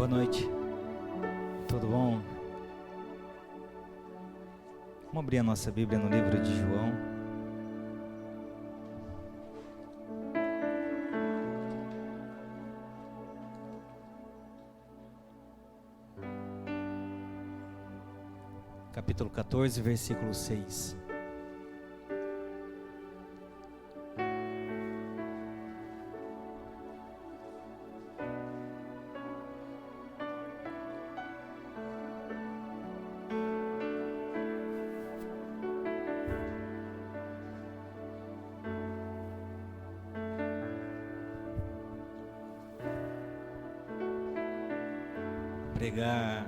Boa noite, tudo bom? Vamos abrir a nossa Bíblia no livro de João. Capítulo 14, versículo 6. Pregar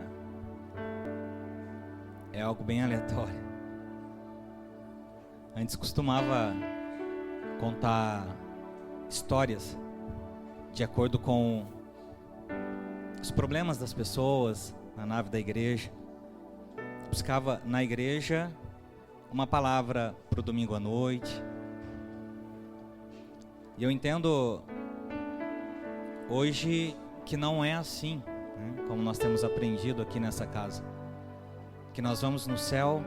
é algo bem aleatório. Antes costumava contar histórias de acordo com os problemas das pessoas na nave da igreja. Buscava na igreja uma palavra para o domingo à noite. E eu entendo hoje que não é assim, como nós temos aprendido aqui nessa casa, que nós vamos no céu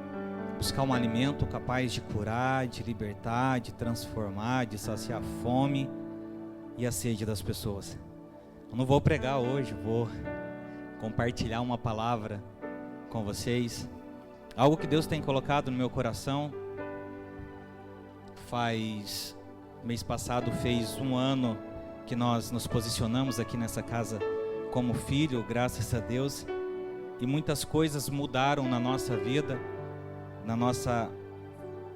buscar um alimento capaz de curar, de libertar, de transformar, de saciar a fome e a sede das pessoas. Eu não vou pregar hoje, vou compartilhar uma palavra com vocês, algo que Deus tem colocado no meu coração. Mês passado fez 1 ano que nós nos posicionamos aqui nessa casa como filho, graças a Deus, e muitas coisas mudaram na nossa vida, na nossa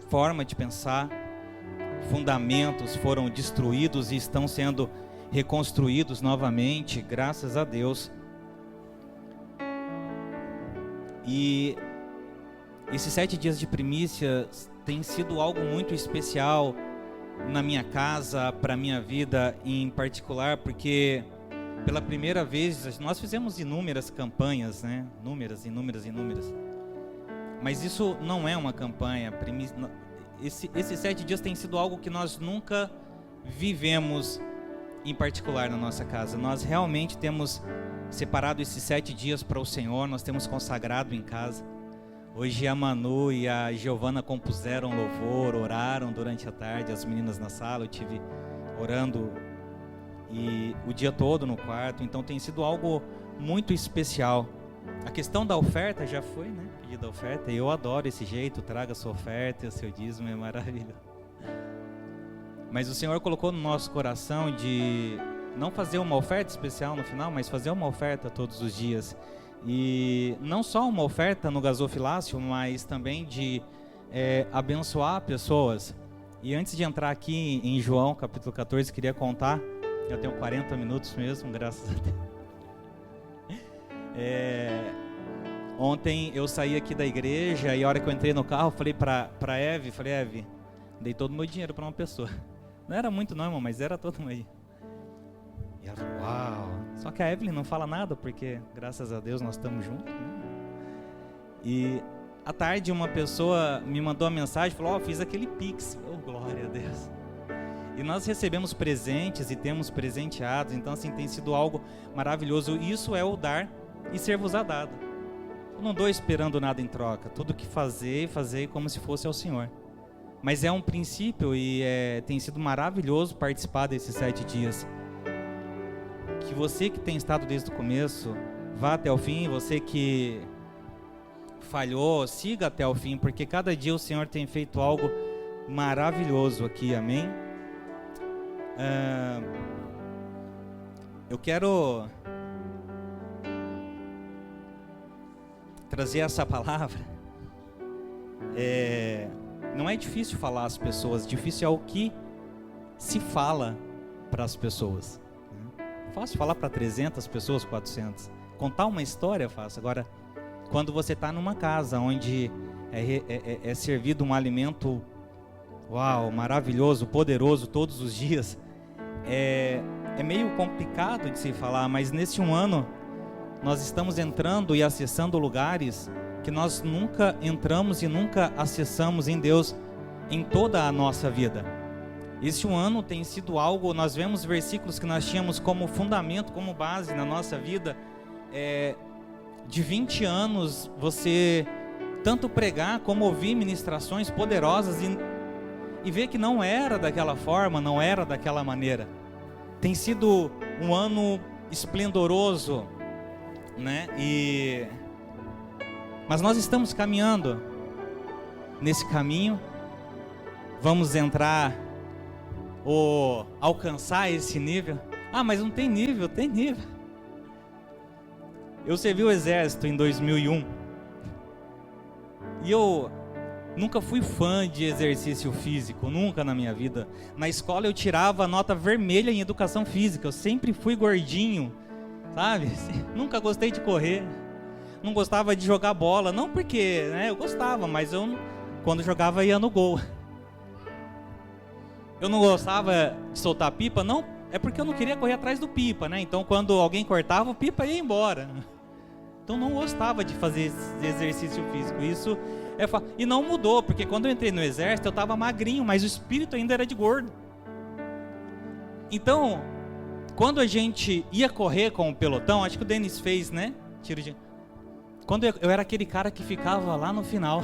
forma de pensar. Fundamentos foram destruídos e estão sendo reconstruídos novamente, graças a Deus. E esses 7 dias de primícia tem sido algo muito especial na minha casa, para a minha vida em particular, porque pela primeira vez, nós fizemos inúmeras campanhas, Inúmeras. Mas isso não é uma campanha. Esses 7 dias tem sido algo que nós nunca vivemos em particular na nossa casa. Nós realmente temos separado esses 7 dias para o Senhor, nós temos consagrado em casa. Hoje a Manu e a Giovana compuseram louvor, oraram durante a tarde, as meninas na sala, eu tive orando e o dia todo no quarto, então tem sido algo muito especial. A questão da oferta já foi, pedido a oferta, e eu adoro esse jeito, traga a sua oferta, o seu dízimo, é maravilhoso. Mas o Senhor colocou no nosso coração de não fazer uma oferta especial no final, mas fazer uma oferta todos os dias. E não só uma oferta no gasofilácio, mas também de abençoar pessoas. E antes de entrar aqui em João capítulo 14, queria contar. Eu tenho 40 minutos mesmo, graças a Deus. Ontem eu saí aqui da igreja e a hora que eu entrei no carro, falei pra Eve, Eve, dei todo o meu dinheiro pra uma pessoa. Não era muito não, irmão, mas era todo o meu dinheiro. E ela falou, uau. Só que a Evelyn não fala nada, porque graças a Deus nós estamos juntos. E à tarde uma pessoa me mandou uma mensagem, falou, fiz aquele Pix. Oh, glória a Deus. E nós recebemos presentes e temos presenteados, então assim tem sido algo maravilhoso. Isso é o dar e ser-vos-á dado. Eu não dou esperando nada em troca, tudo que fazer como se fosse ao Senhor. Mas é um princípio e tem sido maravilhoso participar desses 7 dias. Que você que tem estado desde o começo, vá até o fim, você que falhou, siga até o fim, porque cada dia o Senhor tem feito algo maravilhoso aqui, amém? Eu quero trazer essa palavra. Não é difícil falar às pessoas, difícil é o que se fala para as pessoas. Fácil falar para 300 pessoas, 400. Contar uma história é fácil. Agora, quando você está numa casa onde é servido um alimento, maravilhoso, poderoso, todos os dias, é meio complicado de se falar, mas nesse 1 ano, nós estamos entrando e acessando lugares que nós nunca entramos e nunca acessamos em Deus em toda a nossa vida. Este 1 ano tem sido algo, nós vemos versículos que nós tínhamos como fundamento, como base na nossa vida, de 20 anos, você tanto pregar como ouvir ministrações poderosas e ver que não era daquela forma, não era daquela maneira. Tem sido um ano esplendoroso, né? Mas nós estamos caminhando nesse caminho. Vamos entrar ou alcançar esse nível. Ah, mas não tem nível, tem nível. Eu servi o exército em 2001 e eu nunca fui fã de exercício físico, nunca na minha vida. Na escola eu tirava nota vermelha em educação física, eu sempre fui gordinho, sabe? Nunca gostei de correr, não gostava de jogar bola, não porque, né, eu gostava, mas eu quando jogava ia no gol. Eu não gostava de soltar pipa, não, é porque eu não queria correr atrás do pipa, né? Então quando alguém cortava, o pipa ia embora. Então não gostava de fazer exercício físico. Isso e não mudou, porque quando eu entrei no exército eu estava magrinho, mas o espírito ainda era de gordo. Então, quando a gente ia correr com o pelotão, acho que o Denis fez, né? Quando eu era aquele cara que ficava lá no final.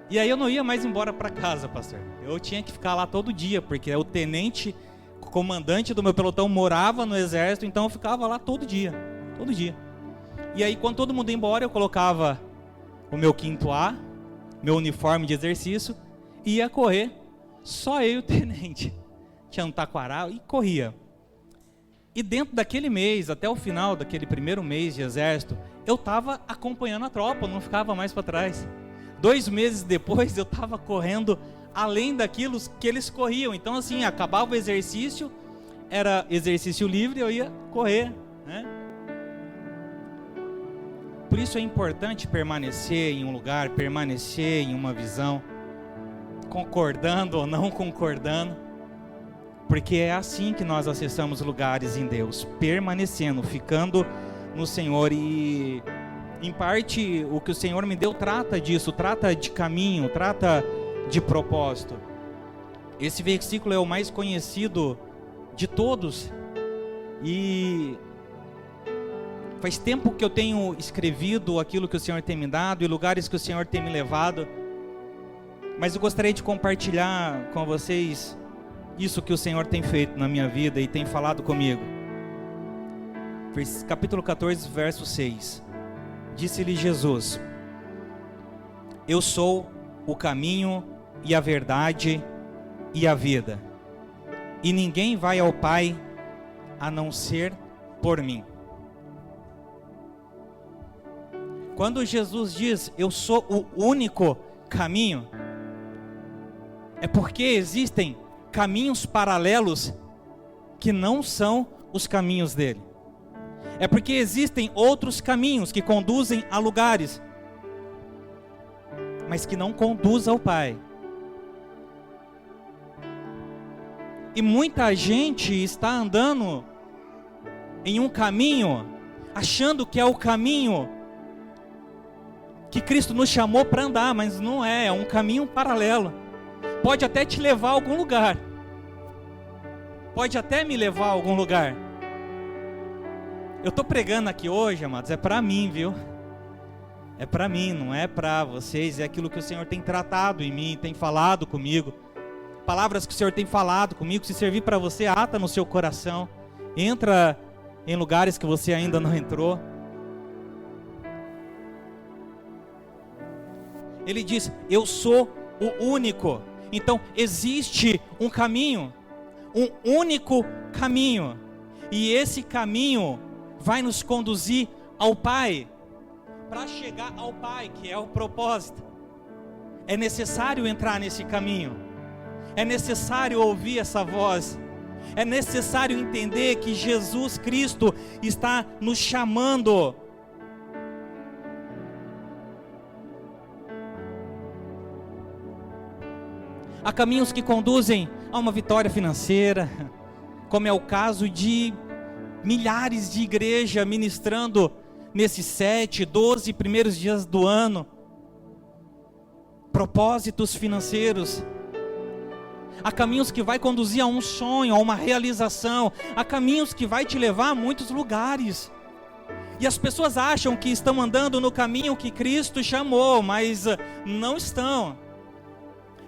E aí eu não ia mais embora para casa, pastor. Eu tinha que ficar lá todo dia, porque o tenente, o comandante do meu pelotão morava no exército, então eu ficava lá todo dia. E aí quando todo mundo ia embora, eu colocava o meu 5º A, meu uniforme de exercício, e ia correr, só eu e o tenente. Tinha um taquaral e corria. E dentro daquele mês, até o final daquele primeiro mês de exército, eu estava acompanhando a tropa, não ficava mais para trás. 2 meses depois eu estava correndo além daquilo que eles corriam. Então assim, acabava o exercício, era exercício livre, eu ia correr, né? Por isso é importante permanecer em um lugar, permanecer em uma visão, concordando ou não concordando, porque é assim que nós acessamos lugares em Deus, permanecendo, ficando no Senhor. E em parte o que o Senhor me deu trata disso, trata de caminho, trata de propósito. Esse versículo é o mais conhecido de todos e faz tempo que eu tenho escrevido aquilo que o Senhor tem me dado e lugares que o Senhor tem me levado, mas eu gostaria de compartilhar com vocês isso que o Senhor tem feito na minha vida e tem falado comigo. Capítulo 14, verso 6. Disse-lhe Jesus: eu sou o caminho e a verdade e a vida, e ninguém vai ao Pai a não ser por mim. Quando Jesus diz eu sou o único caminho, é porque existem caminhos paralelos que não são os caminhos dele. É porque existem outros caminhos que conduzem a lugares, mas que não conduzem ao Pai. E muita gente está andando em um caminho, achando que é o caminho que Cristo nos chamou para andar, mas não é, é um caminho paralelo. Pode até te levar a algum lugar. Pode até me levar a algum lugar. Eu estou pregando aqui hoje, amados, é para mim, viu? É para mim, não é para vocês. É aquilo que o Senhor tem tratado em mim, tem falado comigo. Palavras que o Senhor tem falado comigo, se servir para você, ata no seu coração. Entra em lugares que você ainda não entrou. Ele diz, eu sou o único. Então existe um caminho, um único caminho. E esse caminho vai nos conduzir ao Pai. Para chegar ao Pai, que é o propósito, é necessário entrar nesse caminho. É necessário ouvir essa voz. É necessário entender que Jesus Cristo está nos chamando. Há caminhos que conduzem a uma vitória financeira, como é o caso de milhares de igrejas ministrando nesses 7, 12 primeiros dias do ano. Propósitos financeiros. Há caminhos que vai conduzir a um sonho, a uma realização. Há caminhos que vai te levar a muitos lugares. E as pessoas acham que estão andando no caminho que Cristo chamou, mas não estão.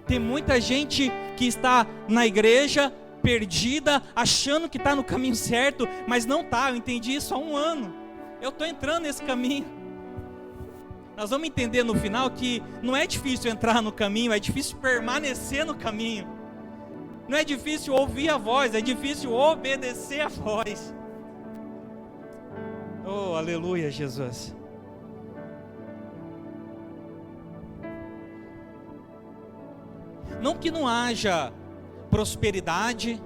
Tem muita gente que está na igreja, perdida, achando que está no caminho certo, mas não está. Eu entendi isso há 1 ano. Eu estou entrando nesse caminho. Nós vamos entender no final que não é difícil entrar no caminho, é difícil permanecer no caminho. Não é difícil ouvir a voz, é difícil obedecer a voz. Oh, aleluia, Jesus. Não que não haja prosperidade,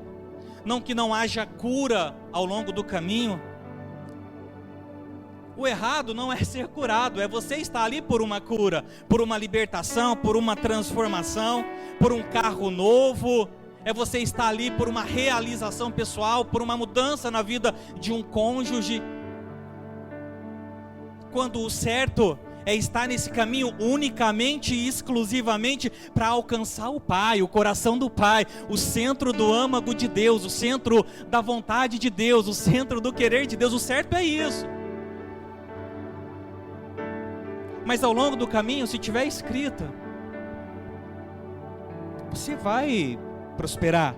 não que não haja cura ao longo do caminho. O errado não é ser curado, é você estar ali por uma cura, por uma libertação, por uma transformação, por um carro novo. É você estar ali por uma realização pessoal, por uma mudança na vida de um cônjuge. Quando o certo é estar nesse caminho unicamente e exclusivamente para alcançar o Pai, o coração do Pai, o centro do âmago de Deus, o centro da vontade de Deus, o centro do querer de Deus. O certo é isso. Mas ao longo do caminho, se tiver escrito, você vai prosperar.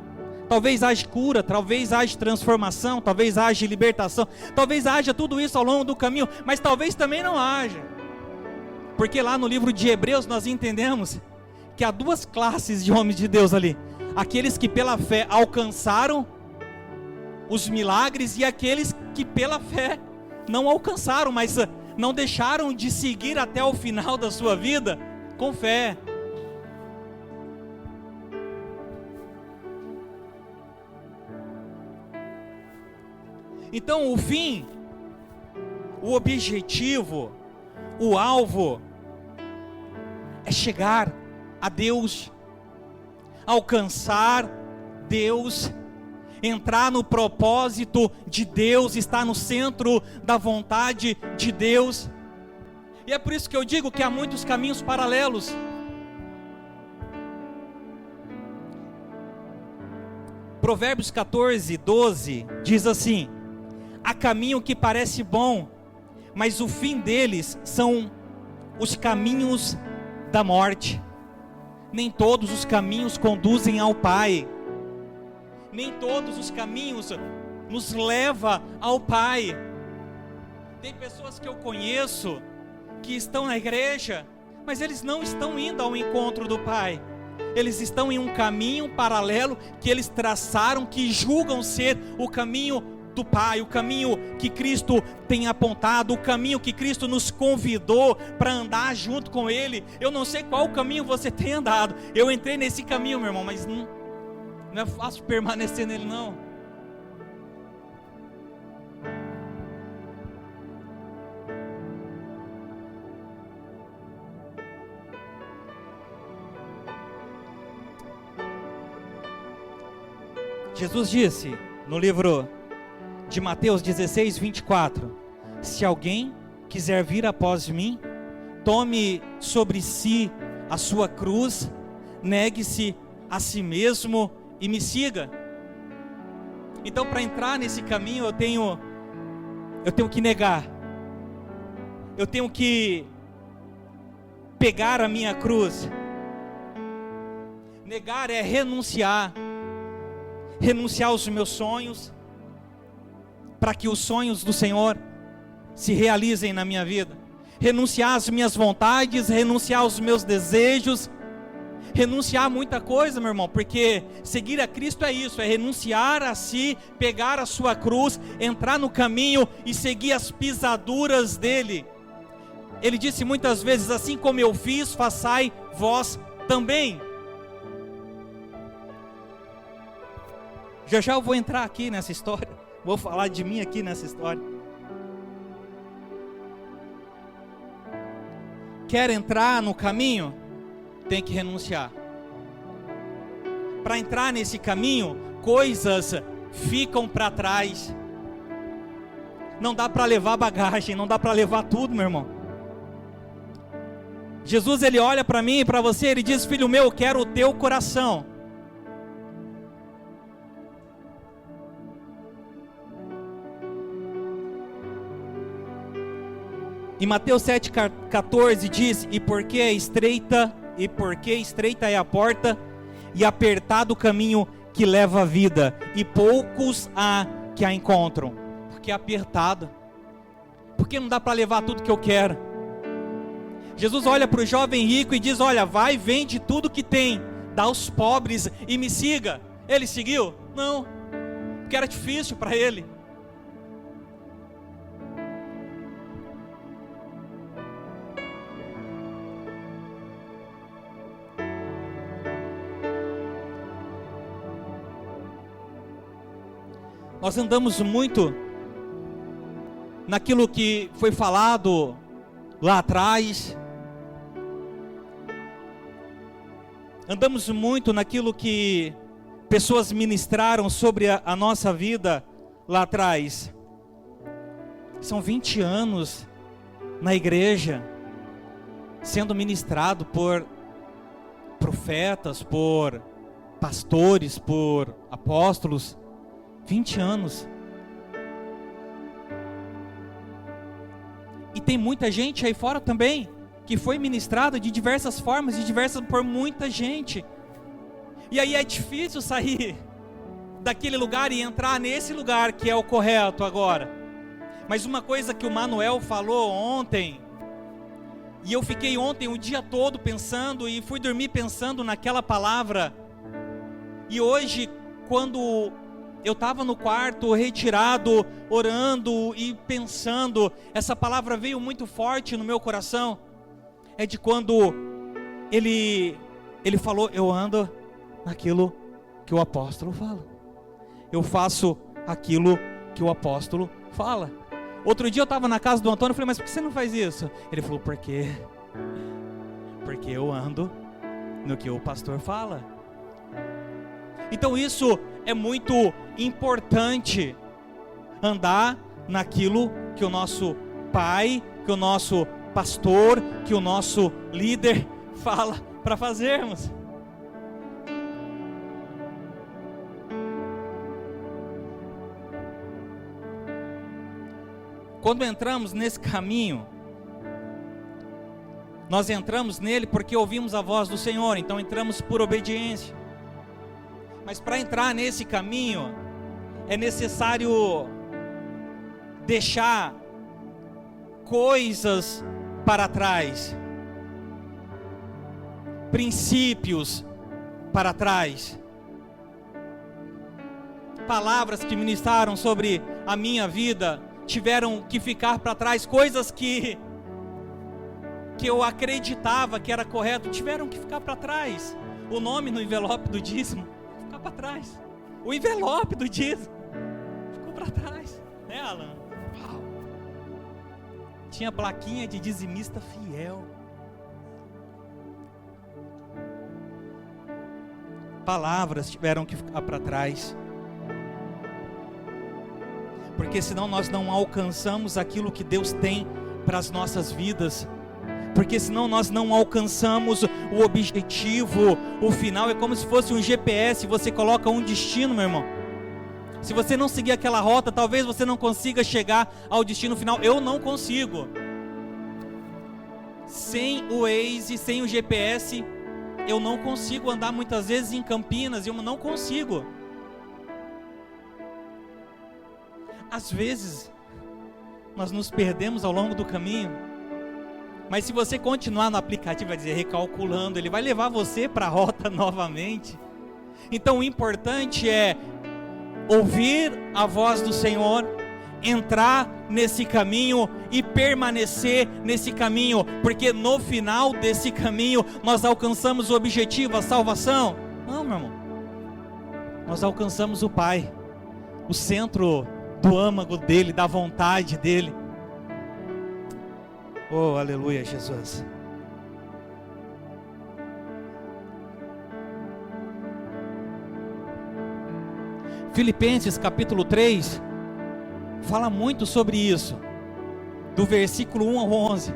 Talvez haja cura, talvez haja transformação, talvez haja libertação, talvez haja tudo isso ao longo do caminho, mas talvez também não haja. Porque lá no livro de Hebreus nós entendemos que há 2 classes de homens de Deus ali: aqueles que pela fé alcançaram os milagres e aqueles que pela fé não alcançaram, mas não deixaram de seguir até o final da sua vida com fé. Então o fim, o objetivo, o alvo é chegar a Deus, alcançar Deus, entrar no propósito de Deus, estar no centro da vontade de Deus. E é por isso que eu digo que há muitos caminhos paralelos. Provérbios 14, 12 diz assim: há caminho que parece bom, mas o fim deles são os caminhos da morte. Nem todos os caminhos conduzem ao Pai. Nem todos os caminhos nos levam ao Pai. Tem pessoas que eu conheço que estão na igreja, mas eles não estão indo ao encontro do Pai. Eles estão em um caminho paralelo que eles traçaram, que julgam ser o caminho do Pai, o caminho que Cristo tem apontado, o caminho que Cristo nos convidou para andar junto com Ele. Eu não sei qual caminho você tem andado. Eu entrei nesse caminho, meu irmão, mas não é fácil permanecer nele, não. Jesus disse no livro de Mateus 16, 24: se alguém quiser vir após mim, tome sobre si a sua cruz, negue-se a si mesmo e me siga. Então, para entrar nesse caminho, eu tenho que negar, eu tenho que pegar a minha cruz. Negar é renunciar aos meus sonhos, para que os sonhos do Senhor se realizem na minha vida. Renunciar às minhas vontades, renunciar aos meus desejos, renunciar a muita coisa, meu irmão, porque seguir a Cristo é isso, é renunciar a si, pegar a sua cruz, entrar no caminho e seguir as pisaduras dele. Ele disse muitas vezes: assim como eu fiz, façai vós também. Já eu vou entrar aqui nessa história, vou falar de mim aqui nessa história. Quer entrar no caminho? Tem que renunciar. Para entrar nesse caminho, coisas ficam para trás. Não dá para levar bagagem, não dá para levar tudo, meu irmão. Jesus, ele olha para mim e para você, ele diz: filho meu, eu quero o teu coração. Em Mateus 7,14 diz: e porque estreita é a porta, e apertado o caminho que leva à vida, e poucos há que a encontram. Porque é apertado, porque não dá para levar tudo que eu quero. Jesus olha para o jovem rico e diz: olha, vai, vende tudo que tem, dá aos pobres e me siga. Ele seguiu? Não, porque era difícil para ele. Nós andamos muito naquilo que foi falado lá atrás. Andamos muito naquilo que pessoas ministraram sobre a nossa vida lá atrás. São 20 anos na igreja, sendo ministrado por profetas, por pastores, por apóstolos. 20 anos. E tem muita gente aí fora também que foi ministrado de diversas formas, por muita gente. E aí é difícil sair daquele lugar e entrar nesse lugar que é o correto agora. Mas uma coisa que o Manuel falou ontem, e eu fiquei ontem o dia todo pensando, e fui dormir pensando naquela palavra. E hoje, quando eu estava no quarto, retirado, orando e pensando, essa palavra veio muito forte no meu coração. É de quando ele falou: eu ando naquilo que o apóstolo fala, eu faço aquilo que o apóstolo fala. Outro dia eu estava na casa do Antônio, eu falei: mas por que você não faz isso? Ele falou: por quê? Porque eu ando no que o pastor fala. Então isso é muito importante, andar naquilo que o nosso pai, que o nosso pastor, que o nosso líder fala para fazermos. Quando entramos nesse caminho, nós entramos nele porque ouvimos a voz do Senhor, então entramos por obediência. Mas para entrar nesse caminho, é necessário deixar coisas para trás, princípios para trás, palavras que ministraram sobre a minha vida tiveram que ficar para trás, coisas que eu acreditava que era correto, tiveram que ficar para trás. O nome no envelope do dízimo ficou para trás, o envelope do dízimo ficou para trás, né, Alan? Uau. Tinha plaquinha de dizimista fiel. Palavras tiveram que ficar para trás, porque senão nós não alcançamos aquilo que Deus tem para as nossas vidas, porque senão nós não alcançamos o objetivo, o final. É como se fosse um GPS, você coloca um destino, meu irmão. Se você não seguir aquela rota, talvez você não consiga chegar ao destino final. Eu não consigo. Sem o Waze, sem o GPS, eu não consigo andar muitas vezes em Campinas, eu não consigo. Às vezes, nós nos perdemos ao longo do caminho, mas se você continuar no aplicativo, vai dizer, recalculando, ele vai levar você para a rota novamente. Então o importante é ouvir a voz do Senhor, entrar nesse caminho e permanecer nesse caminho, porque no final desse caminho nós alcançamos o objetivo, a salvação. Não, meu irmão, nós alcançamos o Pai, o centro do âmago dele, da vontade dele. Oh, aleluia, Jesus. Filipenses capítulo 3 fala muito sobre isso, do versículo 1 ao 11,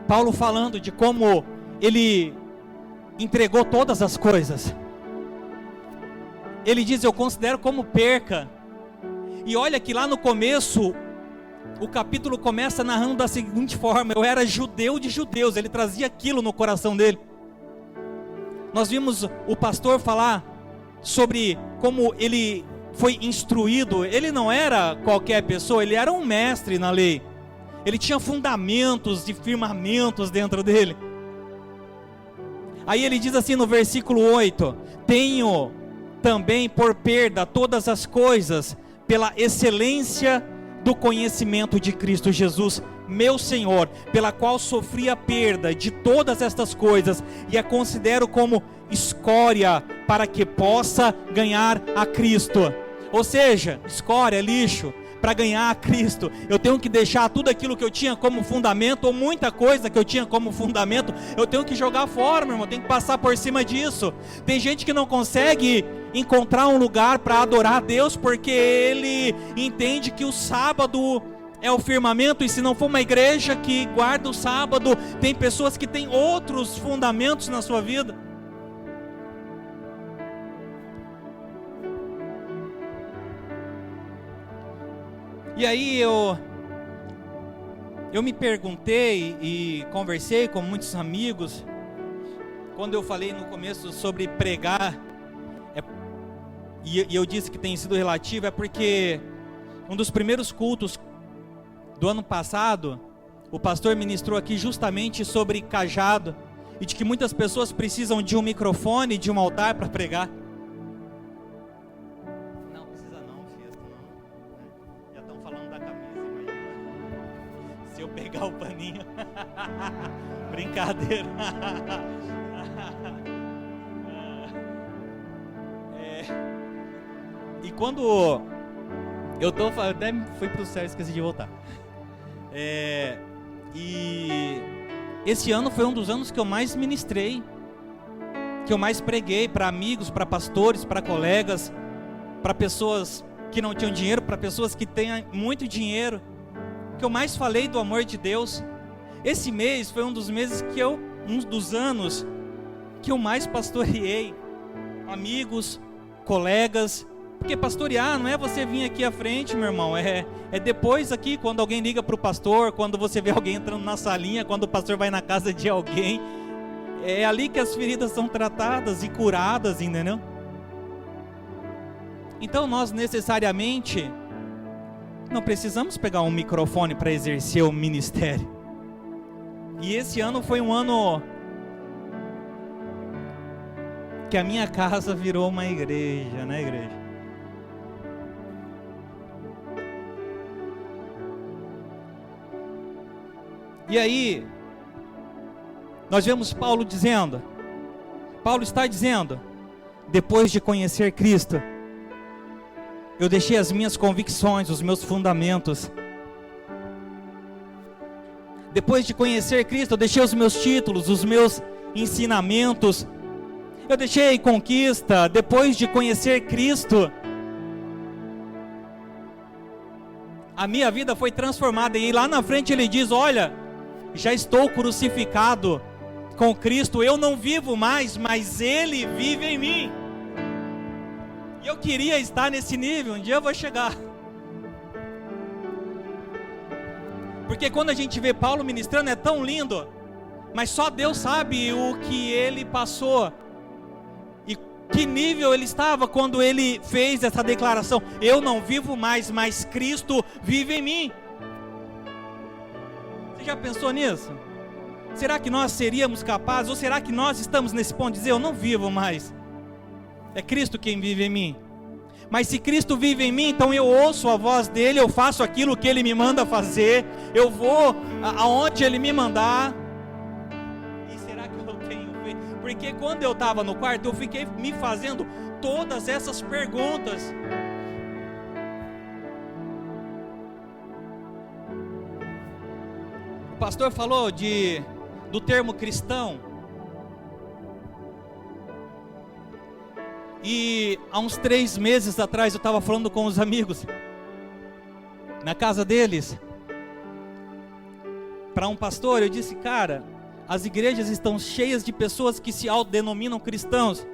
Paulo falando de como ele entregou todas as coisas. Ele diz: eu considero como perca. E olha que lá no começo O capítulo começa narrando da seguinte forma: eu era judeu de judeus. Ele trazia aquilo no coração dele. Nós vimos o pastor falar sobre como ele foi instruído. Ele não era qualquer pessoa, ele era um mestre na lei. Ele tinha fundamentos e firmamentos dentro dele. Aí ele diz assim no versículo 8: tenho também por perda todas as coisas, pela excelência do conhecimento de Cristo Jesus, meu Senhor, pela qual sofri a perda de todas estas coisas, e a considero como escória, para que possa ganhar a Cristo. Ou seja, escória, lixo, para ganhar a Cristo. Eu tenho que deixar tudo aquilo que eu tinha como fundamento, ou muita coisa que eu tinha como fundamento, eu tenho que jogar fora, meu irmão, tenho que passar por cima disso. Tem gente que não consegue encontrar um lugar para adorar a Deus, porque ele entende que o sábado é o firmamento, e se não for uma igreja que guarda o sábado, tem pessoas que têm outros fundamentos na sua vida. E aí eu me perguntei e conversei com muitos amigos, quando eu falei no começo sobre pregar, e eu disse que tem sido relativo, é porque um dos primeiros cultos do ano passado, o pastor ministrou aqui justamente sobre cajado, e de que muitas pessoas precisam de um microfone, de um altar para pregar. Não precisa não, Fiesta, não. Já estão falando da camisa, imagina. Se eu pegar o paninho. Brincadeira. E quando eu tô, até fui pro céu, esqueci de voltar. E esse ano foi um dos anos que eu mais ministrei, que eu mais preguei para amigos, para pastores, para colegas, para pessoas que não tinham dinheiro, para pessoas que têm muito dinheiro, que eu mais falei do amor de Deus. Esse mês foi um dos anos que eu mais pastoreei amigos, colegas. Porque pastorear não é você vir aqui à frente, meu irmão, é depois aqui, quando alguém liga para o pastor, quando você vê alguém entrando na salinha, quando o pastor vai na casa de alguém, é ali que as feridas são tratadas e curadas, entendeu? Então nós necessariamente não precisamos pegar um microfone para exercer o ministério. E esse ano foi um ano que a minha casa virou uma igreja, né, igreja? E aí, nós vemos Paulo está dizendo, depois de conhecer Cristo, eu deixei as minhas convicções, os meus fundamentos. Depois de conhecer Cristo, eu deixei os meus títulos, os meus ensinamentos, eu deixei conquista. Depois de conhecer Cristo, a minha vida foi transformada. E lá na frente ele diz: olha, já estou crucificado com Cristo, eu não vivo mais, mas Ele vive em mim. E eu queria estar nesse nível, um dia eu vou chegar. Porque quando a gente vê Paulo ministrando é tão lindo, mas só Deus sabe o que ele passou, e que nível ele estava quando ele fez essa declaração: eu não vivo mais, mas Cristo vive em mim. Você já pensou nisso? Será que nós seríamos capazes, ou será que nós estamos nesse ponto de dizer: eu não vivo mais, é Cristo quem vive em mim? Mas se Cristo vive em mim, então eu ouço a voz dele, eu faço aquilo que ele me manda fazer, eu vou aonde ele me mandar. E será que eu tenho feito? Porque quando eu estava no quarto, eu fiquei me fazendo todas essas perguntas. O pastor falou do termo cristão. E há uns 3 meses atrás eu estava falando com os amigos na casa deles, para um pastor. Eu disse: cara, as igrejas estão cheias de pessoas que se autodenominam cristãos,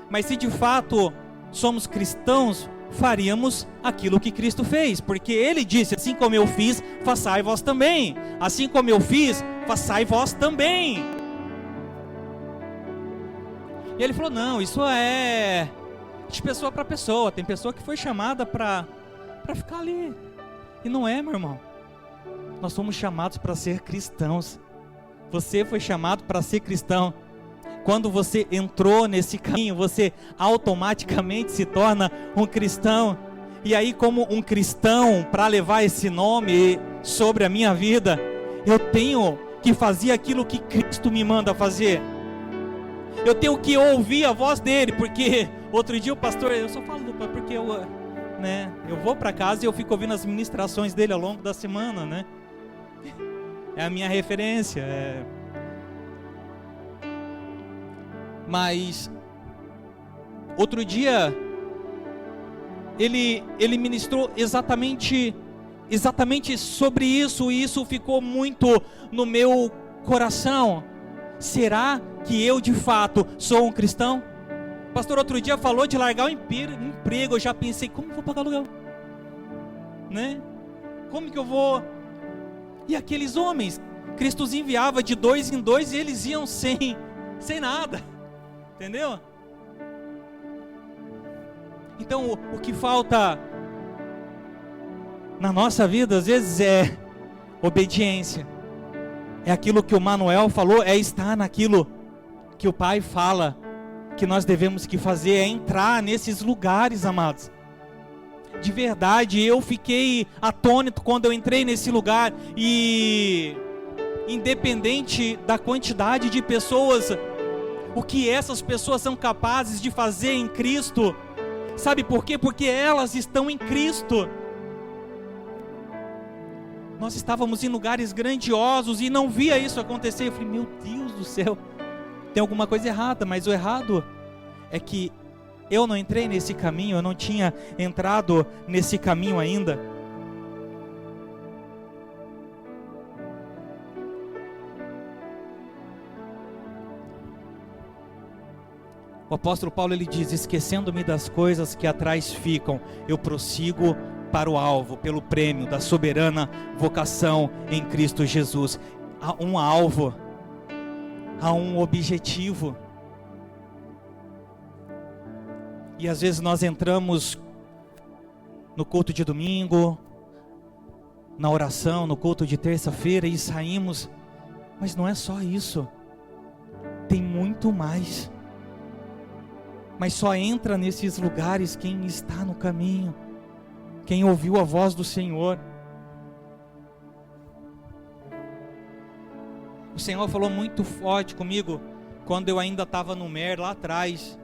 mas se de fato somos cristãos, faríamos aquilo que Cristo fez, porque Ele disse: assim como eu fiz, façai vós também. Assim como eu fiz, façai vós também. E ele falou: não, isso é de pessoa para pessoa. Tem pessoa que foi chamada para ficar ali, e não é, meu irmão. Nós somos chamados para ser cristãos. Você foi chamado para ser cristão. Quando você entrou nesse caminho, você automaticamente se torna um cristão. E aí, como um cristão, para levar esse nome sobre a minha vida, eu tenho que fazer aquilo que Cristo me manda fazer. Eu tenho que ouvir a voz dele, porque outro dia o pastor, eu só falo porque eu vou para casa e eu fico ouvindo as ministrações dele ao longo da semana, né? É a minha referência. Mas outro dia ele ministrou exatamente sobre isso, e isso ficou muito no meu coração. Será que eu de fato sou um cristão? O pastor outro dia falou de largar o emprego. Eu já pensei: como eu vou pagar aluguel? Né? Como que eu vou? E aqueles homens, Cristo os enviava de 2 em 2 e eles iam sem nada. Entendeu? Então o que falta na nossa vida às vezes é obediência. É aquilo que o Manuel falou, é estar naquilo que o Pai fala que nós devemos que fazer, é entrar nesses lugares, amados. De verdade, eu fiquei atônito quando eu entrei nesse lugar, e independente da quantidade de pessoas, o que essas pessoas são capazes de fazer em Cristo, sabe por quê? Porque elas estão em Cristo. Nós estávamos em lugares grandiosos e não via isso acontecer. Eu falei: meu Deus do céu, tem alguma coisa errada. Mas o errado é que eu não entrei nesse caminho, eu não tinha entrado nesse caminho ainda. O apóstolo Paulo, ele diz: esquecendo-me das coisas que atrás ficam, eu prossigo para o alvo, pelo prêmio da soberana vocação em Cristo Jesus. Há um alvo, há um objetivo. E às vezes nós entramos no culto de domingo, na oração, no culto de terça-feira, e saímos, mas não é só isso, tem muito mais. Mas só entra nesses lugares quem está no caminho, quem ouviu a voz do Senhor. O Senhor falou muito forte comigo quando eu ainda estava no MER lá atrás.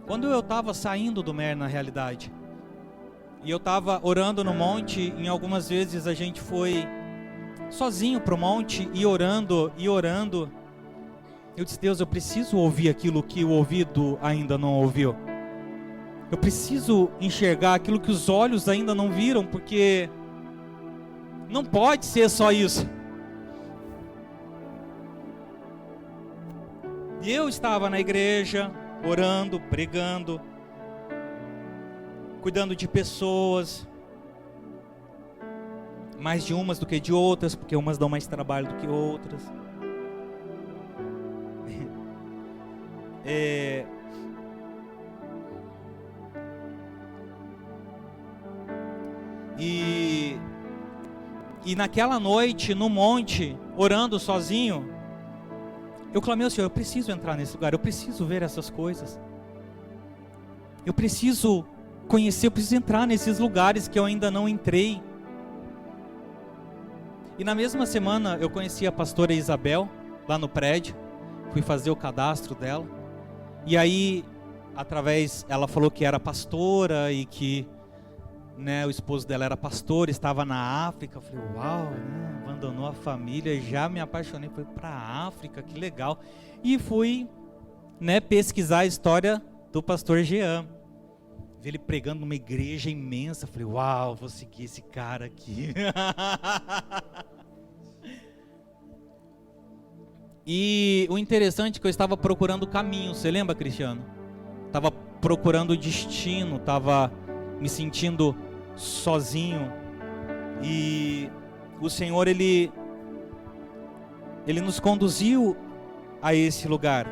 Quando eu estava saindo do MER, na realidade, e eu estava orando no monte. Em algumas vezes a gente foi sozinho para o monte e orando. Eu disse: Deus, eu preciso ouvir aquilo que o ouvido ainda não ouviu. Eu preciso enxergar aquilo que os olhos ainda não viram, porque não pode ser só isso. E eu estava na igreja, orando, pregando, cuidando de pessoas, mais de umas do que de outras, porque umas dão mais trabalho do que outras. E naquela noite, no monte, orando sozinho, eu clamei ao Senhor: eu preciso entrar nesse lugar, eu preciso ver essas coisas, eu preciso conhecer, eu preciso entrar nesses lugares que eu ainda não entrei. E na mesma semana eu conheci a pastora Isabel, lá no prédio, fui fazer o cadastro dela, e aí, ela falou que era pastora e que, né, o esposo dela era pastor, estava na África. Eu falei: uau, né, abandonou a família, já me apaixonei, fui para a África, que legal. E fui, né, pesquisar a história do pastor Jean, vi ele pregando numa igreja imensa. Falei: uau, vou seguir esse cara aqui. E o interessante é que eu estava procurando caminho. Você lembra, Cristiano? Estava procurando destino, estava me sentindo sozinho. E o Senhor, Ele nos conduziu a esse lugar.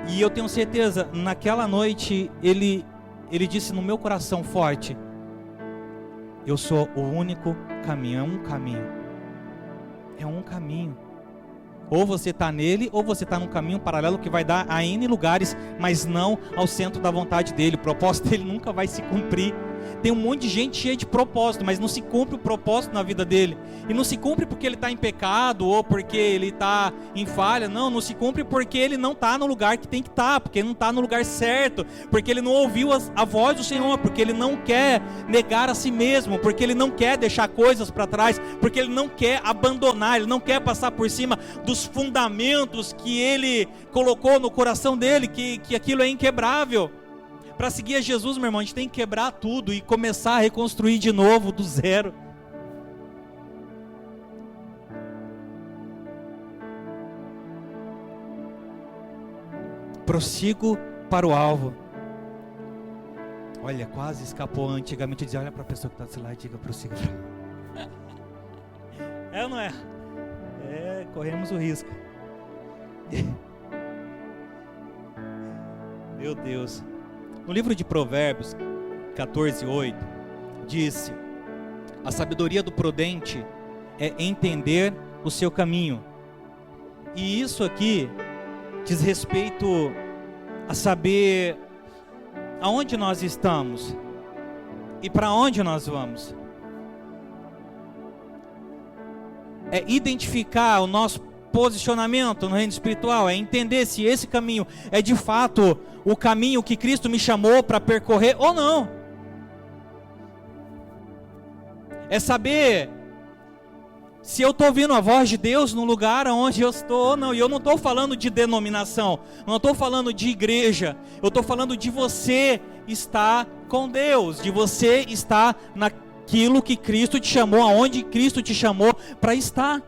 E eu tenho certeza, naquela noite, Ele disse no meu coração forte: eu sou o único caminho, é um caminho. É um caminho. Ou você está nele, ou você está num caminho paralelo que vai dar a N lugares, mas não ao centro da vontade dele. O propósito dele nunca vai se cumprir. Tem um monte de gente cheia de propósito, mas não se cumpre o propósito na vida dele. E não se cumpre porque ele está em pecado, ou porque ele está em falha. Não se cumpre porque ele não está no lugar que tem que estar, porque ele não está no lugar certo, porque ele não ouviu a voz do Senhor, porque ele não quer negar a si mesmo, porque ele não quer deixar coisas para trás, porque ele não quer abandonar, ele não quer passar por cima dos fundamentos que ele colocou no coração dele, que aquilo é inquebrável. Para seguir a Jesus, meu irmão, a gente tem que quebrar tudo e começar a reconstruir de novo, do zero. Prossigo para o alvo. Olha, quase escapou. Antigamente dizia: olha para a pessoa que está do seu lado e diga: prossiga. É ou não é? É, corremos o risco. Meu Deus. No livro de Provérbios 14:8 diz: a sabedoria do prudente é entender o seu caminho. E isso aqui diz respeito a saber aonde nós estamos e para onde nós vamos. É identificar o nosso posicionamento no reino espiritual, é entender se esse caminho é de fato o caminho que Cristo me chamou para percorrer ou não. É saber se eu estou ouvindo a voz de Deus no lugar onde eu estou ou não. E eu não estou falando de denominação, não estou falando de igreja, eu estou falando de você estar com Deus, de você estar naquilo que Cristo te chamou, aonde Cristo te chamou para estar.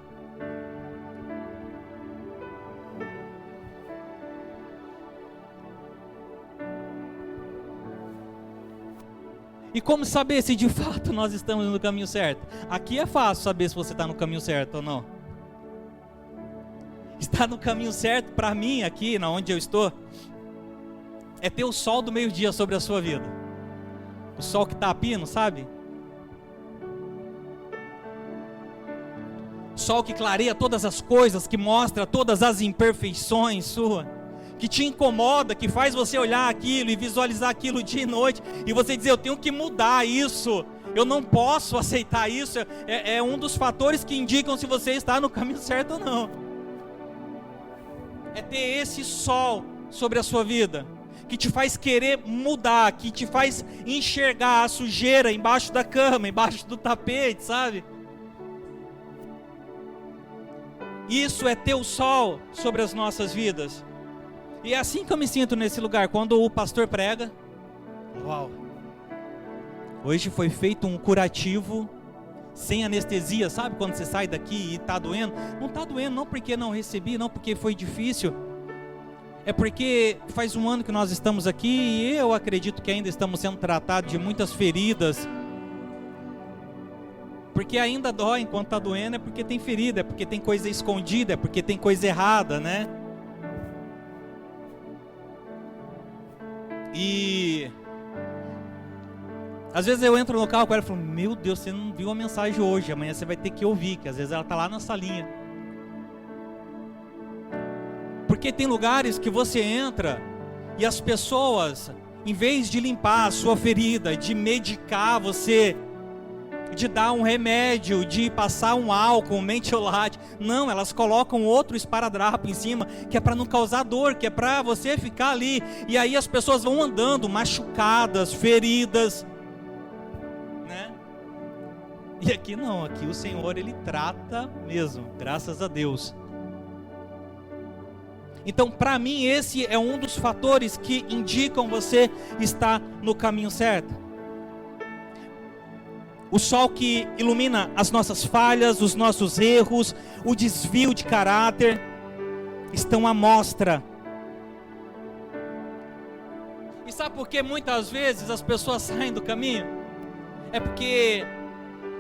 E como saber se de fato nós estamos no caminho certo? Aqui é fácil saber se você está no caminho certo ou não. Estar no caminho certo para mim aqui, onde eu estou, é ter o sol do meio-dia sobre a sua vida. O sol que está a pino, sabe? O sol que clareia todas as coisas, que mostra todas as imperfeições suas, que te incomoda, que faz você olhar aquilo e visualizar aquilo dia e noite, e você dizer: eu tenho que mudar isso, eu não posso aceitar isso. É um dos fatores que indicam se você está no caminho certo ou não. É ter esse sol sobre a sua vida, que te faz querer mudar, que te faz enxergar a sujeira embaixo da cama, embaixo do tapete, sabe? Isso é ter o sol sobre as nossas vidas. E é assim que eu me sinto nesse lugar, quando o pastor prega. Uau! Hoje foi feito um curativo, sem anestesia, sabe? Quando você sai daqui e está doendo. Não está doendo, não porque não recebi, não porque foi difícil. É porque faz um ano que nós estamos aqui e eu acredito que ainda estamos sendo tratados de muitas feridas. Porque ainda dói enquanto está doendo, é porque tem ferida, é porque tem coisa escondida, é porque tem coisa errada, né? E às vezes eu entro no carro com ela e falo: meu Deus, você não viu a mensagem hoje, amanhã você vai ter que ouvir, que às vezes ela está lá na salinha. Porque tem lugares que você entra e as pessoas, em vez de limpar a sua ferida, de medicar você, de dar um remédio, de passar um álcool, um metiolate, não, elas colocam outro esparadrapo em cima, que é para não causar dor, que é para você ficar ali, e aí as pessoas vão andando machucadas, feridas, né? E aqui não, aqui o Senhor, Ele trata mesmo, graças a Deus. Então, para mim, esse é um dos fatores que indicam você estar no caminho certo. O sol que ilumina as nossas falhas, os nossos erros, o desvio de caráter, estão à mostra. sabe por que muitas vezes as pessoas saem do caminho? É porque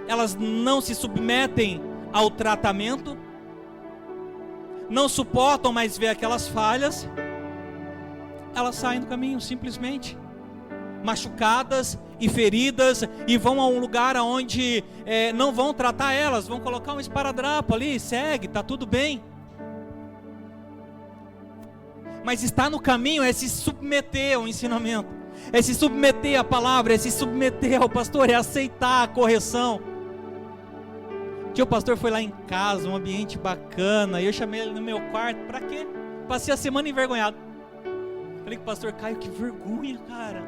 elas não se submetem ao tratamento, não suportam mais ver aquelas falhas, elas saem do caminho simplesmente, machucadas e feridas, e vão a um lugar onde não vão tratar elas, vão colocar um esparadrapo ali, segue, está tudo bem. Mas estar no caminho é se submeter ao ensinamento, é se submeter à palavra, é se submeter ao pastor, é aceitar a correção. O pastor foi lá em casa, um ambiente bacana, e eu chamei ele no meu quarto, pra quê? Passei a semana envergonhado. Falei com o pastor Caio, que vergonha, cara.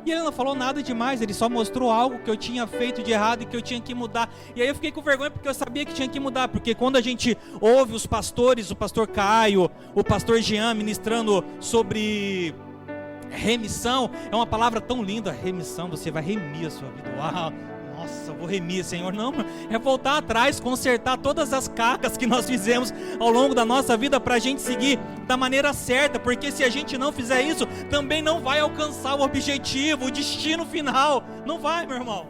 E ele não falou nada demais, ele só mostrou algo que eu tinha feito de errado e que eu tinha que mudar. E aí eu fiquei com vergonha porque eu sabia que tinha que mudar, porque quando a gente ouve os pastores, o pastor Caio, o pastor Jean ministrando sobre remissão, é uma palavra tão linda, remissão, você vai remir a sua vida, uau. Nossa, vou remir, Senhor. Não, é voltar atrás, consertar todas as cacas que nós fizemos ao longo da nossa vida para a gente seguir da maneira certa, porque se a gente não fizer isso, também não vai alcançar o objetivo, o destino final. Não vai, meu irmão.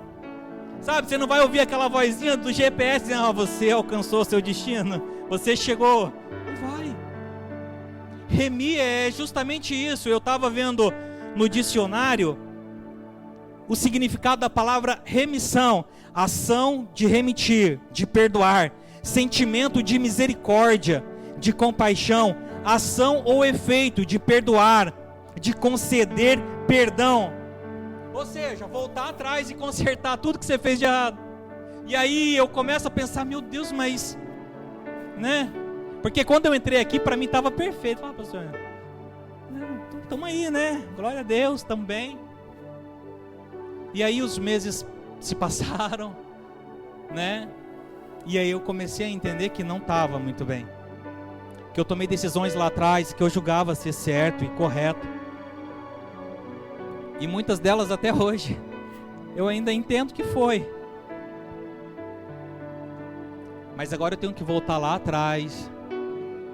Sabe, você não vai ouvir aquela vozinha do GPS dizendo, você alcançou seu destino, você chegou. Não vai. Remir é justamente isso. Eu estava vendo no dicionário o significado da palavra remissão: ação de remitir, de perdoar, sentimento de misericórdia, de compaixão, ação ou efeito de perdoar, de conceder perdão. Ou seja, voltar atrás e consertar tudo que você fez de errado. E aí eu começo a pensar, meu Deus, mas, né? Porque quando eu entrei aqui, para mim estava perfeito. Fala, pastor, estamos aí, né? Glória a Deus, também. E aí os meses se passaram, né? E aí eu comecei a entender que não estava muito bem, que eu tomei decisões lá atrás que eu julgava ser certo e correto, e muitas delas até hoje eu ainda entendo que foi. Mas agora eu tenho que voltar lá atrás,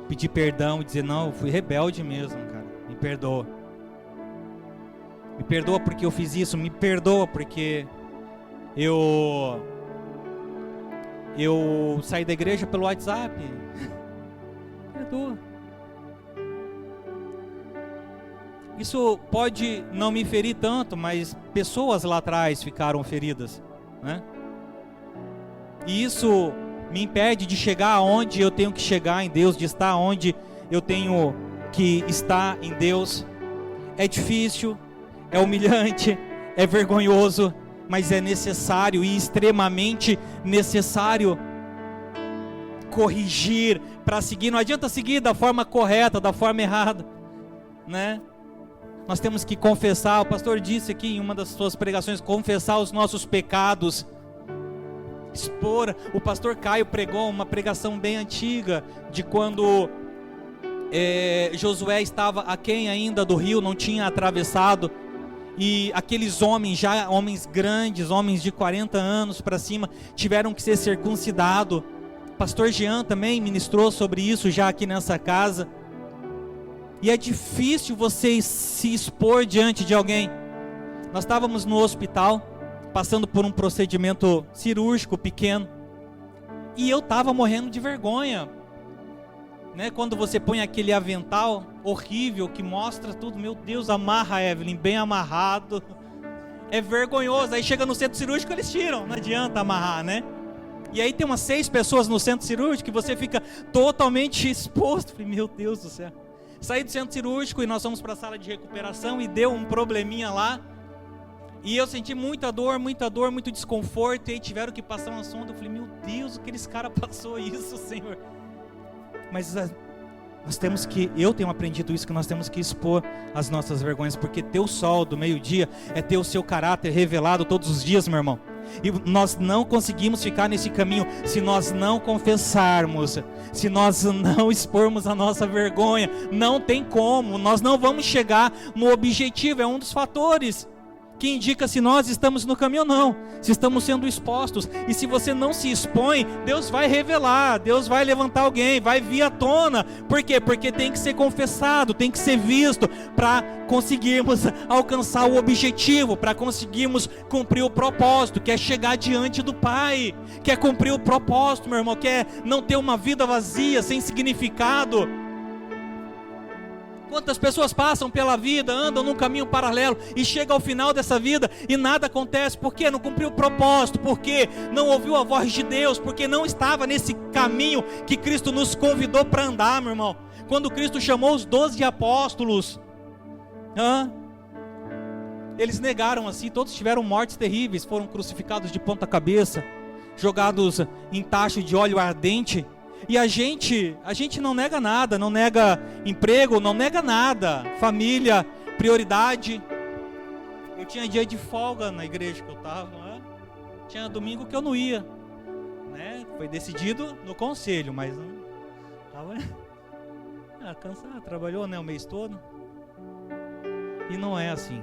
pedir perdão e dizer, não, eu fui rebelde mesmo, cara, me perdoa. Me perdoa porque eu fiz isso, me perdoa porque eu saí da igreja pelo WhatsApp. Perdoa. Isso pode não me ferir tanto, mas pessoas lá atrás ficaram feridas, né? E isso me impede de chegar aonde eu tenho que chegar em Deus, de estar onde eu tenho que estar em Deus. É difícil, é humilhante, é vergonhoso, mas é necessário e extremamente necessário corrigir para seguir. Não adianta seguir da forma correta, da forma errada, né? Nós temos que confessar, o pastor disse aqui em uma das suas pregações, confessar os nossos pecados, expor. O pastor Caio pregou uma pregação bem antiga, de quando Josué estava aquém ainda do rio, não tinha atravessado, e aqueles homens, já homens grandes, homens de 40 anos para cima, tiveram que ser circuncidados. Pastor Jean também ministrou sobre isso já aqui nessa casa. E é difícil você se expor diante de alguém. Nós estávamos no hospital, passando por um procedimento cirúrgico pequeno, e eu estava morrendo de vergonha, né? Quando você põe aquele avental horrível que mostra tudo, meu Deus, amarra, Evelyn, bem amarrado, é vergonhoso. Aí chega no centro cirúrgico, eles tiram, não adianta amarrar, né? E aí tem umas 6 pessoas no centro cirúrgico, e você fica totalmente exposto. Falei, meu Deus do céu. Saí do centro cirúrgico e nós fomos para a sala de recuperação, e deu um probleminha lá, e eu senti muita dor, muito desconforto, e aí tiveram que passar uma sonda. Eu falei, meu Deus, aqueles caras passou isso, Senhor. Mas nós temos que, eu tenho aprendido isso, que nós temos que expor as nossas vergonhas, porque ter o sol do meio-dia é ter o seu caráter revelado todos os dias, meu irmão. E nós não conseguimos ficar nesse caminho se nós não confessarmos, se nós não expormos a nossa vergonha. Não tem como, nós não vamos chegar no objetivo, é um dos fatores que indica se nós estamos no caminho ou não, se estamos sendo expostos. E se você não se expõe, Deus vai revelar, Deus vai levantar alguém, vai vir à tona. Por quê? Porque tem que ser confessado, tem que ser visto, para conseguirmos alcançar o objetivo, para conseguirmos cumprir o propósito, que é chegar diante do Pai, que é cumprir o propósito, meu irmão, que é não ter uma vida vazia, sem significado. Quantas pessoas passam pela vida, andam num caminho paralelo e chegam ao final dessa vida e nada acontece. Por quê? Não cumpriu o propósito, porque não ouviu a voz de Deus, porque não estava nesse caminho que Cristo nos convidou para andar, meu irmão. Quando Cristo chamou os 12 apóstolos, eles negaram assim, todos tiveram mortes terríveis, foram crucificados de ponta cabeça, jogados em tacho de óleo ardente. E a gente não nega nada, não nega emprego, não nega nada, família, prioridade. Eu tinha dia de folga na igreja que eu estava, tinha domingo que eu não ia, né? Foi decidido no conselho, mas não estava cansado, trabalhou, né, o mês todo. E não é assim.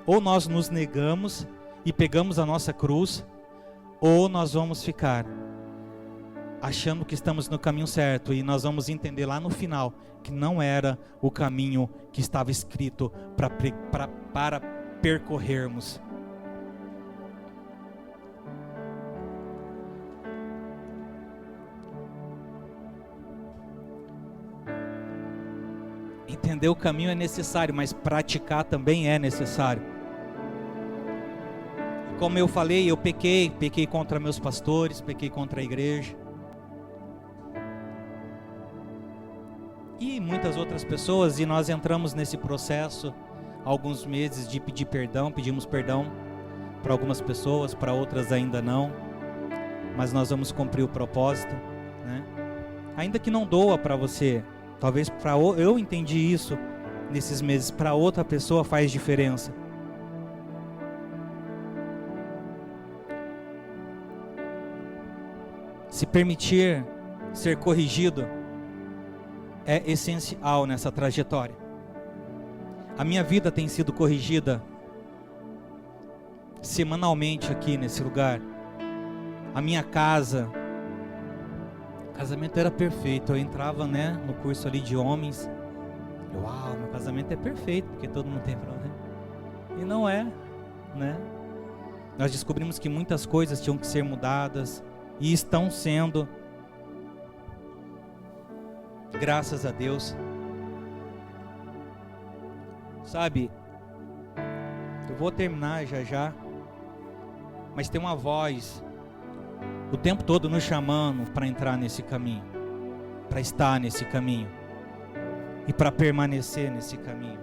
Ou nós nos negamos e pegamos a nossa cruz, ou nós vamos ficar achando que estamos no caminho certo, e nós vamos entender lá no final que não era o caminho que estava escrito para percorrermos. Entender o caminho é necessário, mas praticar também é necessário. Como eu falei, eu pequei contra meus pastores, pequei contra a igreja. E muitas outras pessoas, e nós entramos nesse processo há alguns meses de pedir perdão, pedimos perdão para algumas pessoas, para outras ainda não, mas nós vamos cumprir o propósito, né? Ainda que não doa para você, talvez eu entendi isso nesses meses, para outra pessoa faz diferença. Se permitir ser corrigido é essencial nessa trajetória. A minha vida tem sido corrigida semanalmente aqui nesse lugar. A minha casa, o casamento era perfeito. Eu entrava, né, no curso ali de homens. Uau, meu casamento é perfeito, porque todo mundo tem problema. E não é, né? Nós descobrimos que muitas coisas tinham que ser mudadas e estão sendo. Graças a Deus. Sabe, eu vou terminar já, mas tem uma voz o tempo todo nos chamando para entrar nesse caminho, para estar nesse caminho e para permanecer nesse caminho.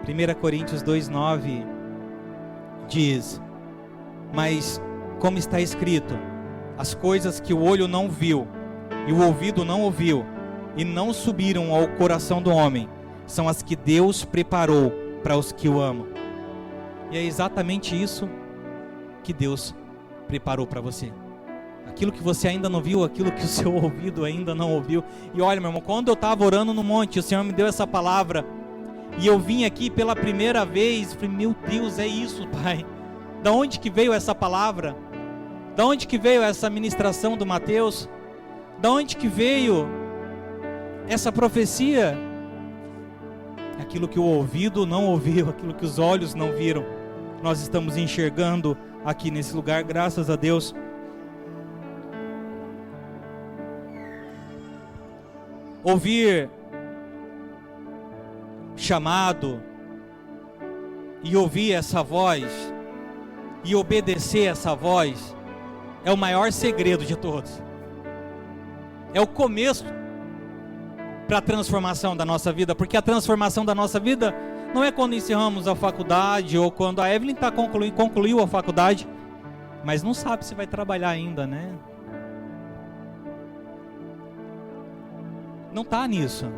1 Coríntios 2:9 diz: mas como está escrito, as coisas que o olho não viu e o ouvido não ouviu, e não subiram ao coração do homem, são as que Deus preparou para os que o amam. E é exatamente isso que Deus preparou para você. Aquilo que você ainda não viu, aquilo que o seu ouvido ainda não ouviu. E olha, meu irmão, quando eu estava orando no monte, o Senhor me deu essa palavra, e eu vim aqui pela primeira vez, falei, meu Deus, é isso, Pai. Da onde que veio essa palavra? Da onde que veio essa ministração do Mateus? Da onde que veio essa profecia? Aquilo que o ouvido não ouviu, aquilo que os olhos não viram, nós estamos enxergando aqui nesse lugar, graças a Deus. Ouvir chamado e ouvir essa voz e obedecer essa voz é o maior segredo de todos. É o começo para a transformação da nossa vida, porque a transformação da nossa vida não é quando encerramos a faculdade ou quando a Evelyn concluiu a faculdade, mas não sabe se vai trabalhar ainda, né? Não está nisso.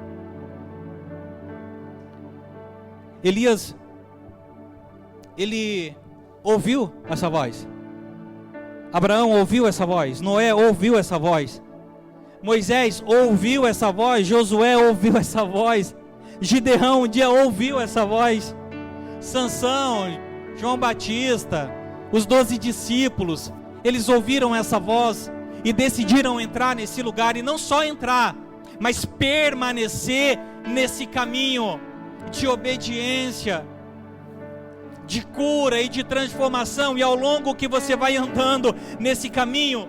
Elias, ele ouviu essa voz. Abraão ouviu essa voz. Noé ouviu essa voz. Moisés ouviu essa voz. Josué ouviu essa voz. Gideão um dia ouviu essa voz. Sansão, João Batista, os 12 discípulos, eles ouviram essa voz e decidiram entrar nesse lugar, e não só entrar, mas permanecer nesse caminho de obediência, de cura e de transformação. E ao longo que você vai andando nesse caminho,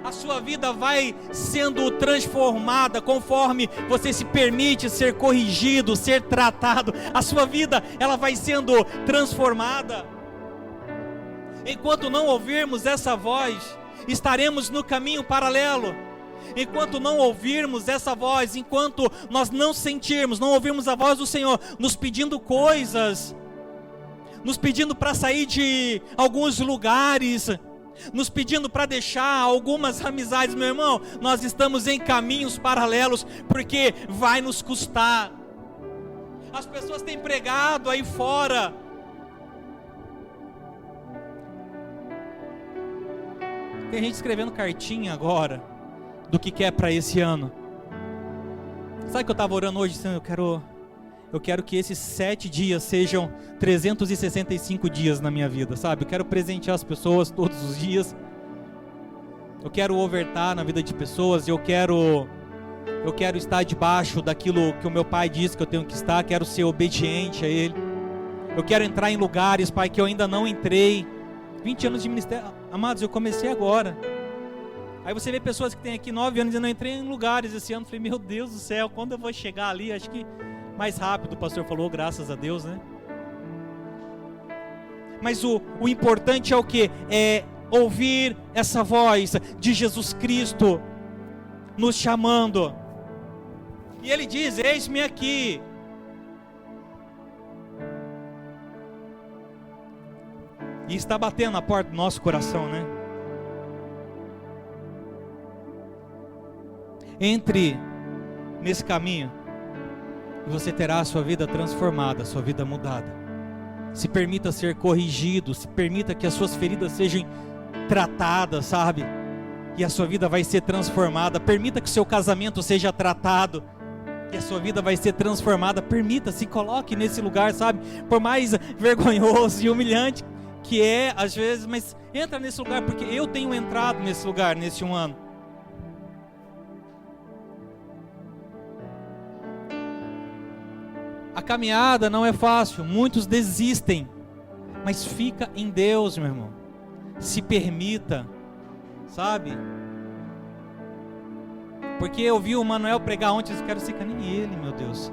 a sua vida vai sendo transformada conforme você se permite ser corrigido, ser tratado. A sua vida, ela vai sendo transformada. Enquanto não ouvirmos essa voz, estaremos no caminho paralelo. Enquanto não ouvirmos essa voz, enquanto nós não sentirmos, não ouvirmos a voz do Senhor nos pedindo coisas, nos pedindo para sair de alguns lugares, nos pedindo para deixar algumas amizades, meu irmão, nós estamos em caminhos paralelos, porque vai nos custar. As pessoas têm pregado aí fora, tem gente escrevendo cartinha agora do que quer para esse ano. Sabe que eu estava orando hoje, Senhor, eu quero que esses 7 dias sejam 365 dias na minha vida, sabe? Eu quero presentear as pessoas todos os dias. Eu quero ofertar na vida de pessoas. Eu quero estar debaixo daquilo que o meu pai disse que eu tenho que estar. Quero ser obediente a Ele. Eu quero entrar em lugares, Pai, que eu ainda não entrei. 20 anos de ministério, amados, eu comecei agora. Aí você vê pessoas que têm aqui 9 anos e eu não entrei em lugares esse ano. Falei, meu Deus do céu, quando eu vou chegar ali? Acho que mais rápido, o pastor falou, graças a Deus, né? Mas o importante é o que? É ouvir essa voz de Jesus Cristo nos chamando. E Ele diz, eis-me aqui. E está batendo na porta do nosso coração, né? Entre nesse caminho e você terá a sua vida transformada, a sua vida mudada. Se permita ser corrigido, se permita que as suas feridas sejam tratadas, sabe? E a sua vida vai ser transformada. Permita que o seu casamento seja tratado e a sua vida vai ser transformada. Permita, se coloque nesse lugar, sabe? Por mais vergonhoso e humilhante que é às vezes, mas entra nesse lugar, porque eu tenho entrado nesse lugar nesse um ano. A caminhada não é fácil, muitos desistem, mas fica em Deus, meu irmão. Se permita, sabe? Porque eu vi o Manuel pregar ontem, eu quero ser que nem ele, meu Deus.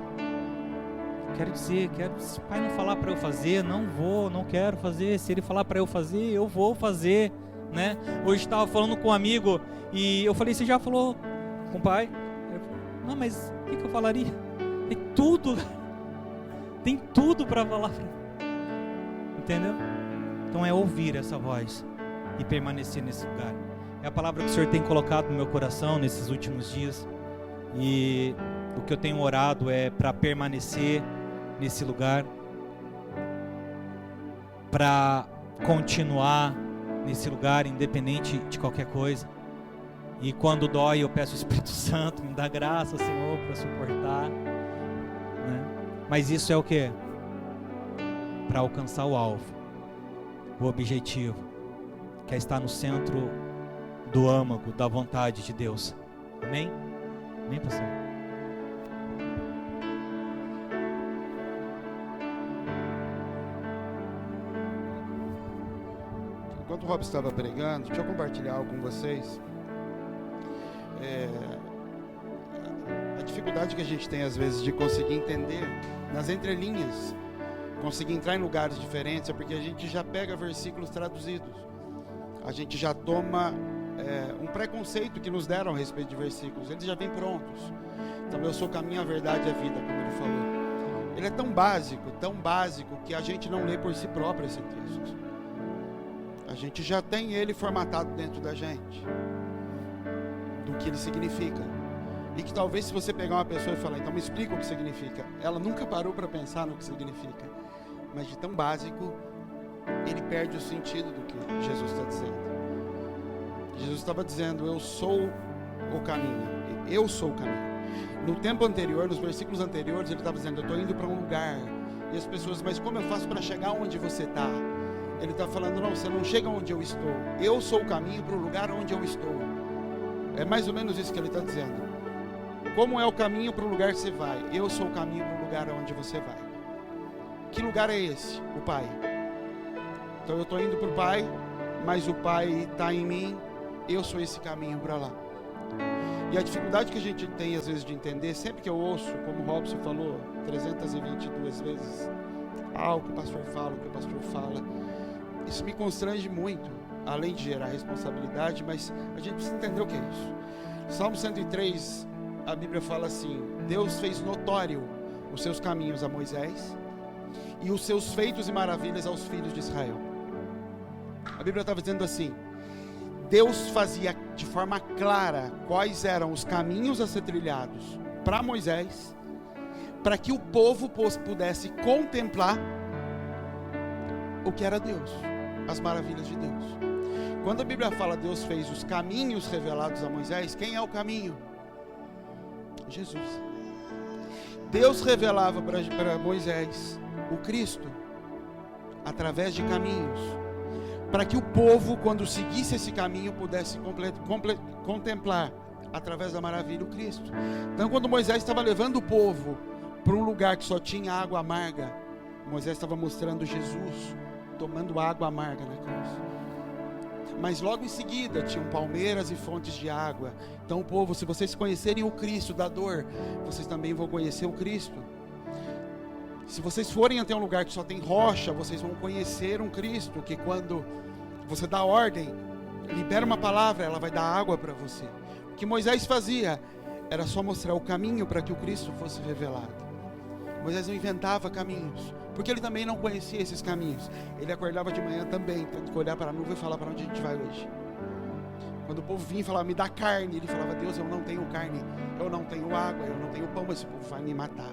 Se o pai não falar para eu fazer, não quero fazer. Se ele falar para eu fazer, eu vou fazer, né? Hoje estava falando com um amigo e eu falei, você já falou com o pai? Ele falou, não, mas o que eu falaria? Tem tudo para falar, entendeu? Então é ouvir essa voz e permanecer nesse lugar. É a palavra que o Senhor tem colocado no meu coração nesses últimos dias, e o que eu tenho orado é para permanecer nesse lugar, para continuar nesse lugar independente de qualquer coisa. E quando dói eu peço o Espírito Santo, me dá graça, Senhor, para suportar, né? Mas isso é o que? Para alcançar o alvo, o objetivo, que é estar no centro do âmago da vontade de Deus. Amém? Amém, pastor? Enquanto o Rob estava pregando, deixa eu compartilhar algo com vocês. A dificuldade que a gente tem às vezes de conseguir entender nas entrelinhas, conseguir entrar em lugares diferentes, é porque a gente já pega versículos traduzidos. A gente já toma um preconceito que nos deram a respeito de versículos. Eles já vêm prontos. Então, eu sou o caminho, a verdade e a vida, como ele falou. Ele é tão básico, que a gente não lê por si próprio esse texto. A gente já tem ele formatado dentro da gente, do que ele significa. E que talvez, se você pegar uma pessoa e falar, então me explica o que significa, ela nunca parou para pensar no que significa. Mas de tão básico, ele perde o sentido do que Jesus está dizendo. Jesus estava dizendo, eu sou o caminho, eu sou o caminho. No tempo anterior, nos versículos anteriores, ele estava dizendo, eu estou indo para um lugar, E as pessoas, mas como eu faço para chegar onde você está? Ele está falando, não, você não chega onde eu estou. Eu sou o caminho para o lugar onde eu estou. É mais ou menos isso que ele está dizendo. Como é o caminho para o lugar que você vai? Eu sou o caminho para o lugar onde você vai. Que lugar é esse? O Pai. Então eu estou indo para o Pai, mas o Pai está em mim. Eu sou esse caminho para lá. E a dificuldade que a gente tem às vezes de entender, sempre que eu ouço, como o Robson falou 322 vezes, o que o pastor fala, o que o pastor fala, isso me constrange muito, além de gerar responsabilidade, mas a gente precisa entender o que é isso. Salmo 103, a Bíblia fala assim: Deus fez notório os seus caminhos a Moisés e os seus feitos e maravilhas aos filhos de Israel. A Bíblia estava dizendo assim: Deus fazia de forma clara quais eram os caminhos a ser trilhados para Moisés, para que o povo pudesse contemplar o que era Deus, as maravilhas de Deus. Quando a Bíblia fala Deus fez os caminhos revelados a Moisés, quem é o caminho? Jesus. Deus revelava para Moisés o Cristo através de caminhos, para que o povo, quando seguisse esse caminho, pudesse contemplar através da maravilha o Cristo. Então, quando Moisés estava levando o povo para um lugar que só tinha água amarga, Moisés estava mostrando Jesus tomando água amarga na cruz. Mas logo em seguida tinham palmeiras e fontes de água. Então o povo, se vocês conhecerem o Cristo da dor, vocês também vão conhecer o Cristo. Se vocês forem até um lugar que só tem rocha, vocês vão conhecer um Cristo que quando você dá ordem, libera uma palavra, ela vai dar água para você. O que Moisés fazia era só mostrar o caminho para que o Cristo fosse revelado. Moisés não inventava caminhos, porque ele também não conhecia esses caminhos. Ele acordava de manhã também, tendo que olhar para a nuvem e falar: para onde a gente vai hoje? Quando o povo vinha e falava: me dá carne, ele falava: Deus, eu não tenho carne, eu não tenho água, eu não tenho pão, esse povo vai me matar.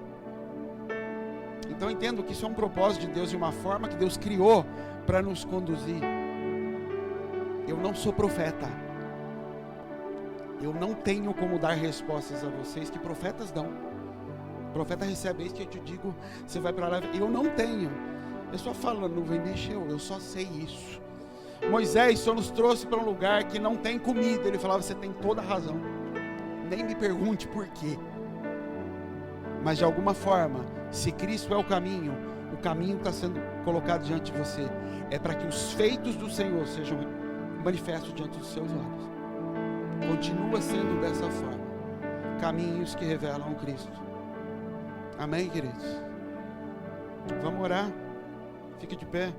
Então eu entendo que isso é um propósito de Deus e uma forma que Deus criou para nos conduzir. Eu não sou profeta, eu não tenho como dar respostas a vocês que profetas dão. O profeta recebe isso que eu te digo, você vai para lá. Eu não tenho, eu só falo, a nuvem mexeu, eu só sei isso. Moisés só nos trouxe para um lugar que não tem comida. Ele falava: você tem toda a razão, nem me pergunte por quê. Mas de alguma forma, se Cristo é o caminho está sendo colocado diante de você. É para que os feitos do Senhor sejam manifestos diante dos seus olhos. Continua sendo dessa forma. Caminhos que revelam o Cristo. Amém, queridos? Vamos orar. Fique de pé.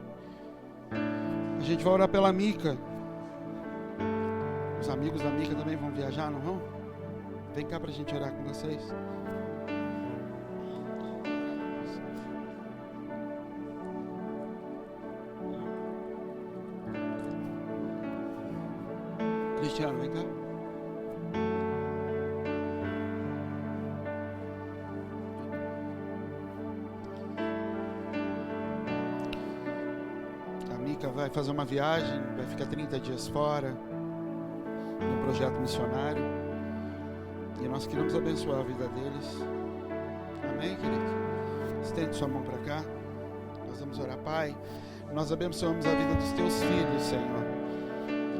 A gente vai orar pela Mica. Os amigos da Mica também vão viajar, não vão? Vem cá para a gente orar com vocês. Cristiano, vem cá. A Mica vai fazer uma viagem, vai ficar 30 dias fora, no projeto missionário. E nós queremos abençoar a vida deles. Amém, querido? Estende sua mão para cá. Nós vamos orar. Pai, nós abençoamos a vida dos teus filhos, Senhor.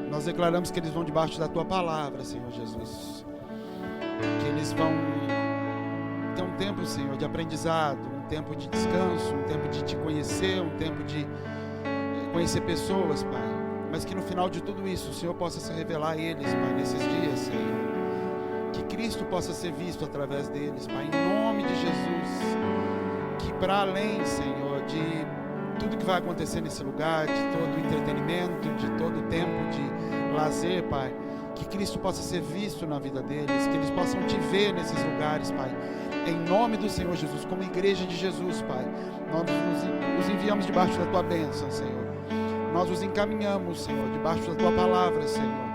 Nós declaramos que eles vão debaixo da tua palavra, Senhor Jesus. Que eles vão ter um tempo, Senhor, de aprendizado, um tempo de descanso, um tempo de te conhecer, um tempo de conhecer pessoas, Pai. Mas que no final de tudo isso, o Senhor possa se revelar a eles, Pai, nesses dias, Senhor. Que Cristo possa ser visto através deles, Pai, em nome de Jesus. Que para além, Senhor, de tudo que vai acontecer nesse lugar, de todo o entretenimento, de todo o tempo de lazer, Pai, que Cristo possa ser visto na vida deles, que eles possam te ver nesses lugares, Pai, em nome do Senhor Jesus, como igreja de Jesus, Pai. Nós nos enviamos debaixo da tua bênção, Senhor. Nós os encaminhamos, Senhor, debaixo da tua palavra, Senhor.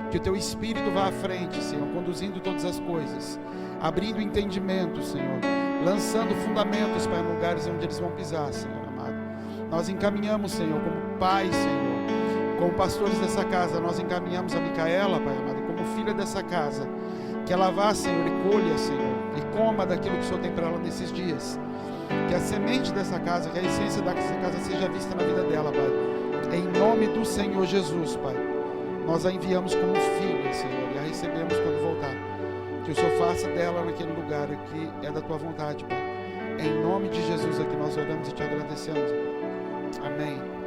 Que o teu Espírito vá à frente, Senhor, conduzindo todas as coisas, abrindo entendimento, Senhor, lançando fundamentos, Pai, em lugares onde eles vão pisar, Senhor amado. Nós encaminhamos, Senhor, como pai, Senhor, como pastores dessa casa, nós encaminhamos a Micaela, Pai amado, como filha dessa casa, que ela vá, Senhor, e colha, Senhor, e coma daquilo que o Senhor tem para ela nesses dias. Que a semente dessa casa, que a essência dessa casa seja vista na vida dela, Pai. Em nome do Senhor Jesus, Pai. Nós a enviamos como filha, Senhor, e a recebemos quando voltar. Que o Senhor faça dela naquele lugar que é da Tua vontade, Pai. Em nome de Jesus é que nós oramos e Te agradecemos. Amém.